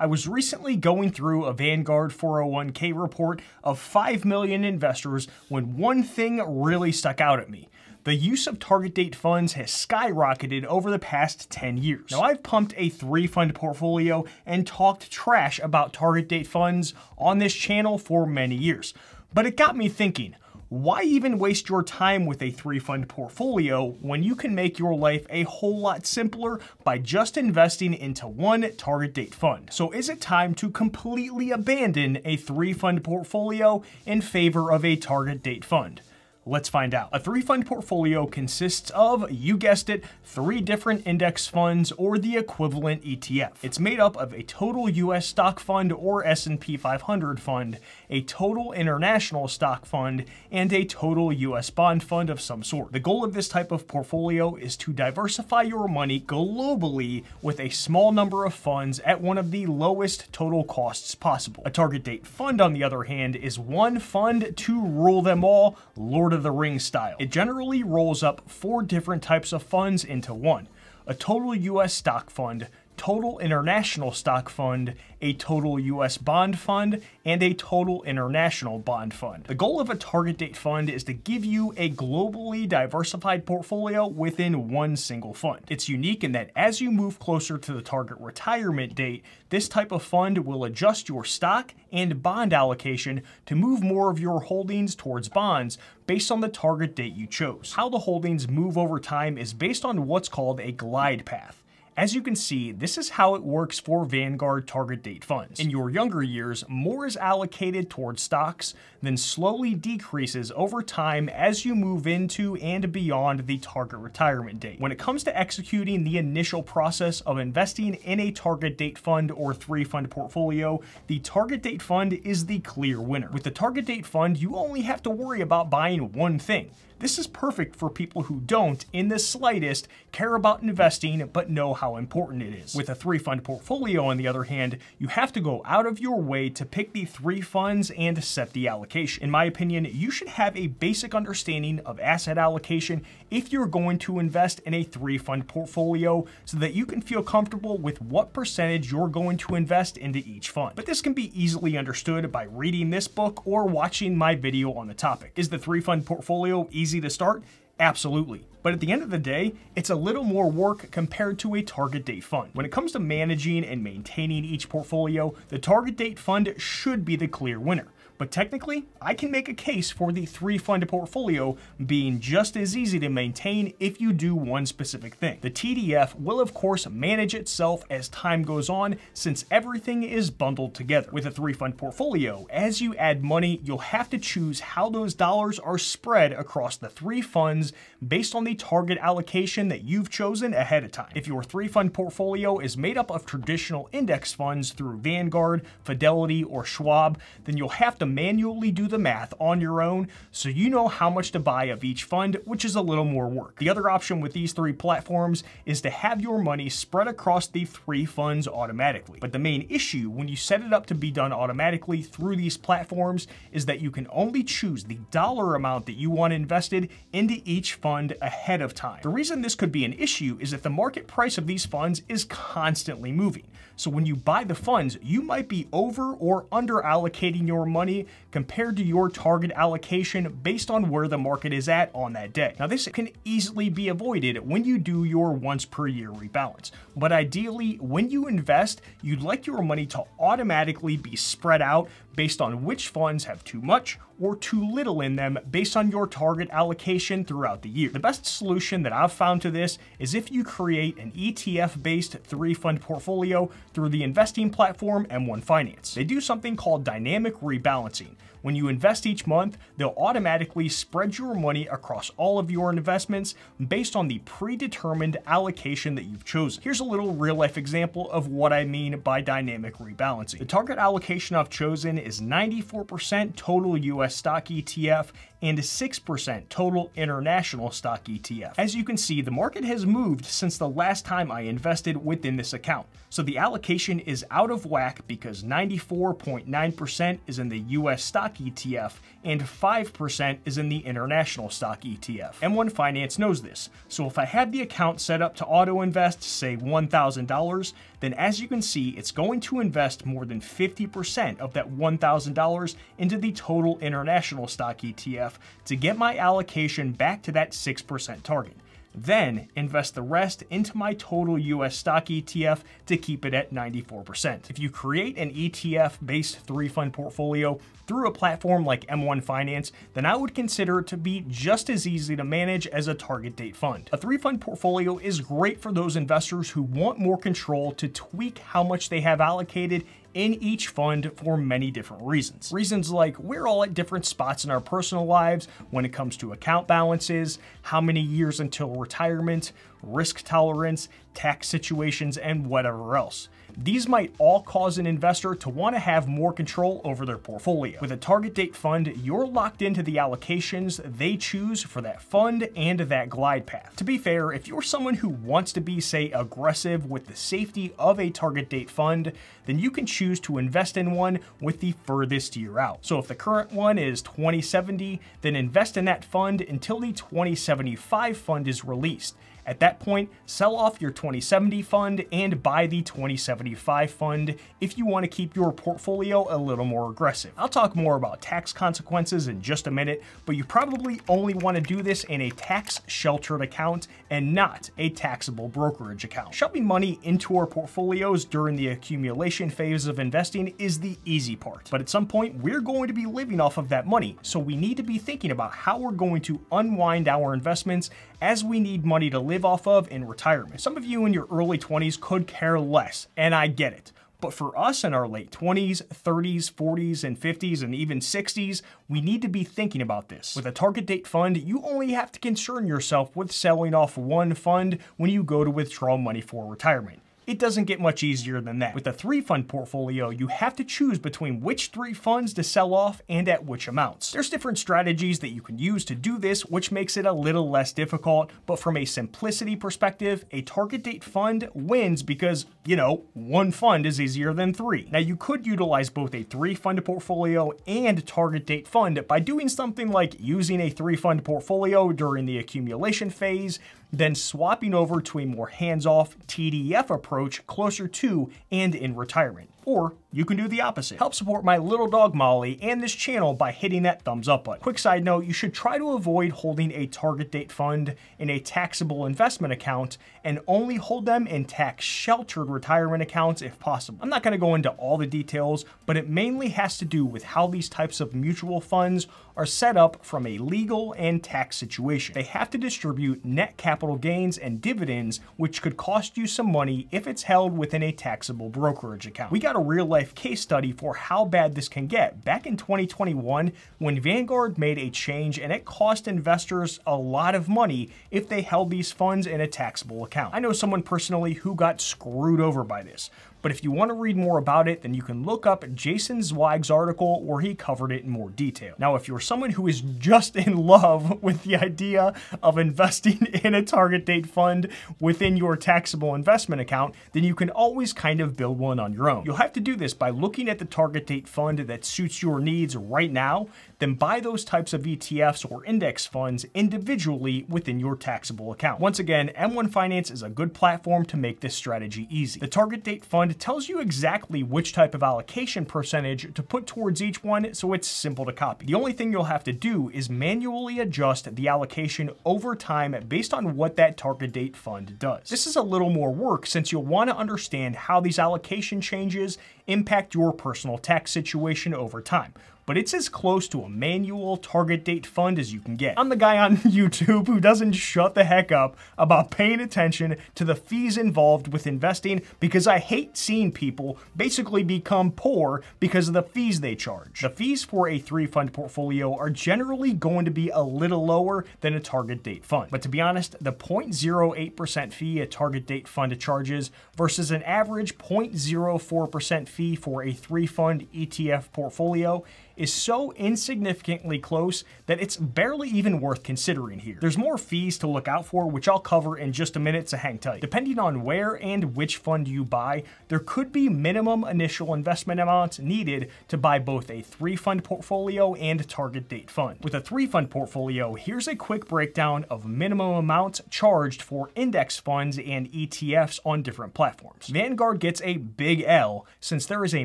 I was recently going through a Vanguard 401k report of 5 million investors when one thing really stuck out at me. The use of target date funds has skyrocketed over the past 10 years. Now, I've pumped a 3-fund portfolio and talked trash about target date funds on this channel for many years. But it got me thinking, why even waste your time with a 3-fund portfolio when you can make your life a whole lot simpler by just investing into one target date fund? So is it time to completely abandon a 3-fund portfolio in favor of a target date fund? Let's find out. A 3-fund portfolio consists of, you guessed it, 3 different index funds or the equivalent ETF. It's made up of a total US stock fund or S&P 500 fund, a total international stock fund, and a total US bond fund of some sort. The goal of this type of portfolio is to diversify your money globally with a small number of funds at one of the lowest total costs possible. A target date fund, on the other hand, is one fund to rule them all, Lord of the Rings style. It generally rolls up 4 different types of funds into one: a total US stock fund, total international stock fund, a total US bond fund, and a total international bond fund. The goal of a target date fund is to give you a globally diversified portfolio within one single fund. It's unique in that as you move closer to the target retirement date, this type of fund will adjust your stock and bond allocation to move more of your holdings towards bonds based on the target date you chose. How the holdings move over time is based on what's called a glide path. As you can see, this is how it works for Vanguard target date funds. In your younger years, more is allocated towards stocks, then slowly decreases over time as you move into and beyond the target retirement date. When it comes to executing the initial process of investing in a target date fund or 3-fund portfolio, the target date fund is the clear winner. With the target date fund, you only have to worry about buying one thing. This is perfect for people who don't, in the slightest, care about investing but know how important it is. With a 3-fund portfolio, on the other hand, you have to go out of your way to pick the 3 funds and set the allocation. In my opinion, you should have a basic understanding of asset allocation if you're going to invest in a 3-fund portfolio so that you can feel comfortable with what percentage you're going to invest into each fund. But this can be easily understood by reading this book or watching my video on the topic. Is the 3-fund portfolio easy to start? Absolutely. But at the end of the day, it's a little more work compared to a target date fund. When it comes to managing and maintaining each portfolio, the target date fund should be the clear winner. But technically, I can make a case for the 3-fund portfolio being just as easy to maintain if you do one specific thing. The TDF will of course manage itself as time goes on since everything is bundled together. With a 3-fund portfolio, as you add money, you'll have to choose how those dollars are spread across the 3 funds based on the target allocation that you've chosen ahead of time. If your 3-fund portfolio is made up of traditional index funds through Vanguard, Fidelity, or Schwab, then you'll have to manually do the math on your own so you know how much to buy of each fund, which is a little more work. The other option with these 3 platforms is to have your money spread across the 3 funds automatically. But the main issue when you set it up to be done automatically through these platforms is that you can only choose the dollar amount that you want invested into each fund ahead of time. The reason this could be an issue is that the market price of these funds is constantly moving. So when you buy the funds, you might be over or under allocating your money compared to your target allocation based on where the market is at on that day. Now, this can easily be avoided when you do your once per year rebalance. But ideally, when you invest, you'd like your money to automatically be spread out based on which funds have too much or too little in them based on your target allocation throughout the year. The best solution that I've found to this is if you create an ETF-based 3-fund portfolio through the investing platform M1 Finance. They do something called dynamic rebalancing. When you invest each month, they'll automatically spread your money across all of your investments based on the predetermined allocation that you've chosen. Here's a little real-life example of what I mean by dynamic rebalancing. The target allocation I've chosen is 94% total US stock ETF and 6% total international stock ETF. As you can see, the market has moved since the last time I invested within this account. So the allocation is out of whack because 94.9% is in the US stock stock ETF, and 5% is in the international stock ETF. M1 Finance knows this, so if I had the account set up to auto-invest, say $1,000, then as you can see, it's going to invest more than 50% of that $1,000 into the total international stock ETF to get my allocation back to that 6% target. Then invest the rest into my total US stock ETF to keep it at 94%. If you create an ETF-based 3-fund portfolio through a platform like M1 Finance, then I would consider it to be just as easy to manage as a target date fund. A 3-fund portfolio is great for those investors who want more control to tweak how much they have allocated in each fund for many different reasons. Reasons like we're all at different spots in our personal lives when it comes to account balances, how many years until retirement, risk tolerance, tax situations, and whatever else. These might all cause an investor to want to have more control over their portfolio. With a target date fund, you're locked into the allocations they choose for that fund and that glide path. To be fair, if you're someone who wants to be, say, aggressive with the safety of a target date fund, then you can choose to invest in one with the furthest year out. So if the current one is 2070, then invest in that fund until the 2075 fund is released. At that point, sell off your 2070 fund and buy the 2075 fund if you want to keep your portfolio a little more aggressive. I'll talk more about tax consequences in just a minute, but you probably only want to do this in a tax-sheltered account and not a taxable brokerage account. Shoving money into our portfolios during the accumulation phase of investing is the easy part, but at some point we're going to be living off of that money, so we need to be thinking about how we're going to unwind our investments as we need money to live off of in retirement. Some of you in your early 20s could care less, and I get it. But for us in our late 20s, 30s, 40s, and 50s, and even 60s, we need to be thinking about this. With a target date fund, you only have to concern yourself with selling off one fund when you go to withdraw money for retirement. It doesn't get much easier than that. With a 3-fund portfolio, you have to choose between which 3 funds to sell off and at which amounts. There's different strategies that you can use to do this, which makes it a little less difficult, but from a simplicity perspective, a target date fund wins because, you know, one fund is easier than 3. Now, you could utilize both a 3-fund portfolio and target date fund by doing something like using a 3-fund portfolio during the accumulation phase, then swapping over to a more hands-off TDF approach closer to and in retirement. Or you can do the opposite. Help support my little dog Molly and this channel by hitting that thumbs up button. Quick side note, you should try to avoid holding a target date fund in a taxable investment account and only hold them in tax-sheltered retirement accounts if possible. I'm not going to go into all the details, but it mainly has to do with how these types of mutual funds are set up from a legal and tax situation. They have to distribute net capital gains and dividends, which could cost you some money if it's held within a taxable brokerage account. We got a real-life case study for how bad this can get back in 2021 when Vanguard made a change and it cost investors a lot of money if they held these funds in a taxable account. I know someone personally who got screwed over by this. But if you want to read more about it, then you can look up Jason Zweig's article where he covered it in more detail. Now, if you're someone who is just in love with the idea of investing in a target date fund within your taxable investment account, then you can always kind of build one on your own. You'll have to do this by looking at the target date fund that suits your needs right now, then buy those types of ETFs or index funds individually within your taxable account. Once again, M1 Finance is a good platform to make this strategy easy. The target date fund tells you exactly which type of allocation percentage to put towards each one, so it's simple to copy. The only thing you'll have to do is manually adjust the allocation over time based on what that target date fund does. This is a little more work since you'll want to understand how these allocation changes impact your personal tax situation over time. But it's as close to a manual target date fund as you can get. I'm the guy on YouTube who doesn't shut the heck up about paying attention to the fees involved with investing because I hate seeing people basically become poor because of the fees they charge. The fees for a 3-fund portfolio are generally going to be a little lower than a target date fund. But to be honest, the 0.08% fee a target date fund charges versus an average 0.04% fee for a 3-fund ETF portfolio is so insignificantly close that it's barely even worth considering here. There's more fees to look out for, which I'll cover in just a minute, so hang tight. Depending on where and which fund you buy, there could be minimum initial investment amounts needed to buy both a 3-fund portfolio and target date fund. With a 3-fund portfolio, here's a quick breakdown of minimum amounts charged for index funds and ETFs on different platforms. Vanguard gets a big L since there is a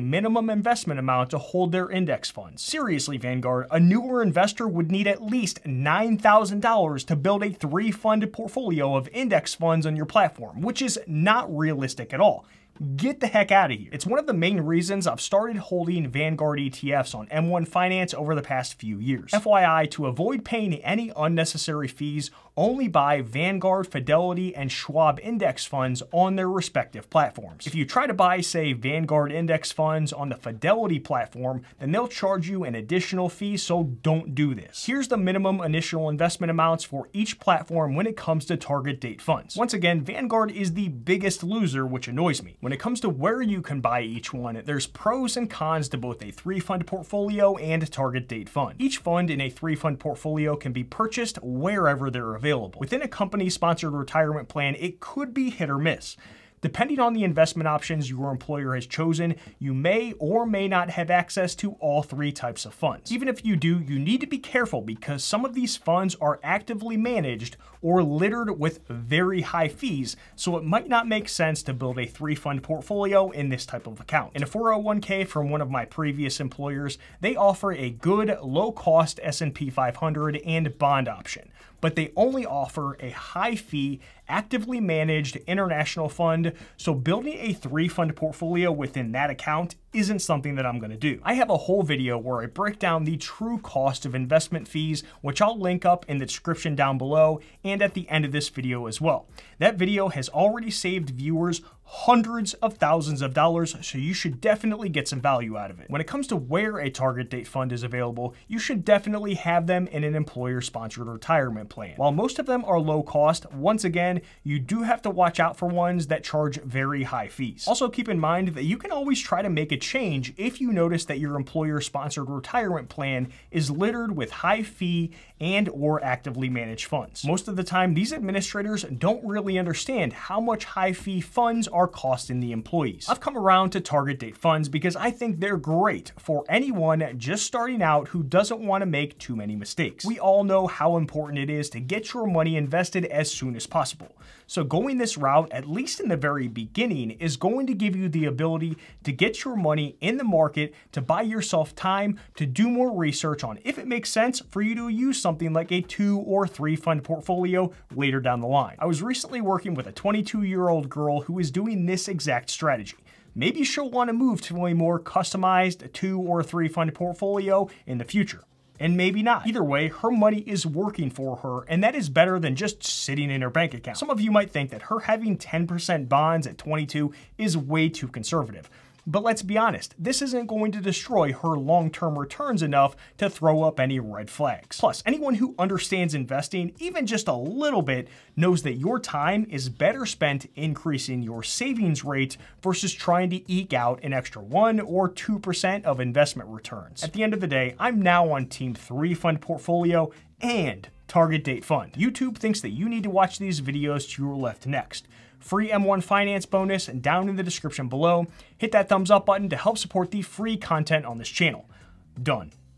minimum investment amount to hold their index funds. Seriously, Vanguard, a newer investor would need at least $9,000 to build a 3-fund portfolio of index funds on your platform, which is not realistic at all. Get the heck out of here. It's one of the main reasons I've started holding Vanguard ETFs on M1 Finance over the past few years. FYI, to avoid paying any unnecessary fees, only buy Vanguard, Fidelity, and Schwab index funds on their respective platforms. If you try to buy, say, Vanguard index funds on the Fidelity platform, then they'll charge you an additional fee, so don't do this. Here's the minimum initial investment amounts for each platform when it comes to target date funds. Once again, Vanguard is the biggest loser, which annoys me. When it comes to where you can buy each one, there's pros and cons to both a 3-fund portfolio and target date fund. Each fund in a 3-fund portfolio can be purchased wherever they're available. Within a company-sponsored retirement plan, it could be hit or miss. Depending on the investment options your employer has chosen, you may or may not have access to all 3 types of funds. Even if you do, you need to be careful because some of these funds are actively managed or littered with very high fees, so it might not make sense to build a 3-fund portfolio in this type of account. In a 401k from one of my previous employers, they offer a good low-cost S&P 500 and bond option, but they only offer a high-fee, actively managed international fund, so building a 3-fund portfolio within that account isn't something that I'm going to do. I have a whole video where I break down the true cost of investment fees, which I'll link up in the description down below and at the end of this video as well. That video has already saved viewers hundreds of thousands of dollars, so you should definitely get some value out of it. When it comes to where a target date fund is available, you should definitely have them in an employer-sponsored retirement plan. While most of them are low cost, once again, you do have to watch out for ones that charge very high fees. Also keep in mind that you can always try to make a change if you notice that your employer-sponsored retirement plan is littered with high fee and or actively managed funds. Most of the time, these administrators don't really understand how much high fee funds are costing the employees. I've come around to target date funds because I think they're great for anyone just starting out who doesn't want to make too many mistakes. We all know how important it is to get your money invested as soon as possible. So going this route, at least in the very beginning, is going to give you the ability to get your money in the market, to buy yourself time to do more research on if it makes sense for you to use something like a 2 or 3 fund portfolio later down the line. I was recently working with a 22-year-old girl who is doing this exact strategy. Maybe she'll want to move to a more customized 2 or 3 fund portfolio in the future. And maybe not. Either way, her money is working for her, and that is better than just sitting in her bank account. Some of you might think that her having 10% bonds at 22 is way too conservative. But let's be honest, this isn't going to destroy her long-term returns enough to throw up any red flags. Plus, anyone who understands investing, even just a little bit, knows that your time is better spent increasing your savings rate versus trying to eke out an extra 1 or 2% of investment returns. At the end of the day, I'm now on Team 3 fund portfolio and target date fund. YouTube thinks that you need to watch these videos to your left next. Free M1 Finance bonus down in the description below. Hit that thumbs up button to help support the free content on this channel. Done.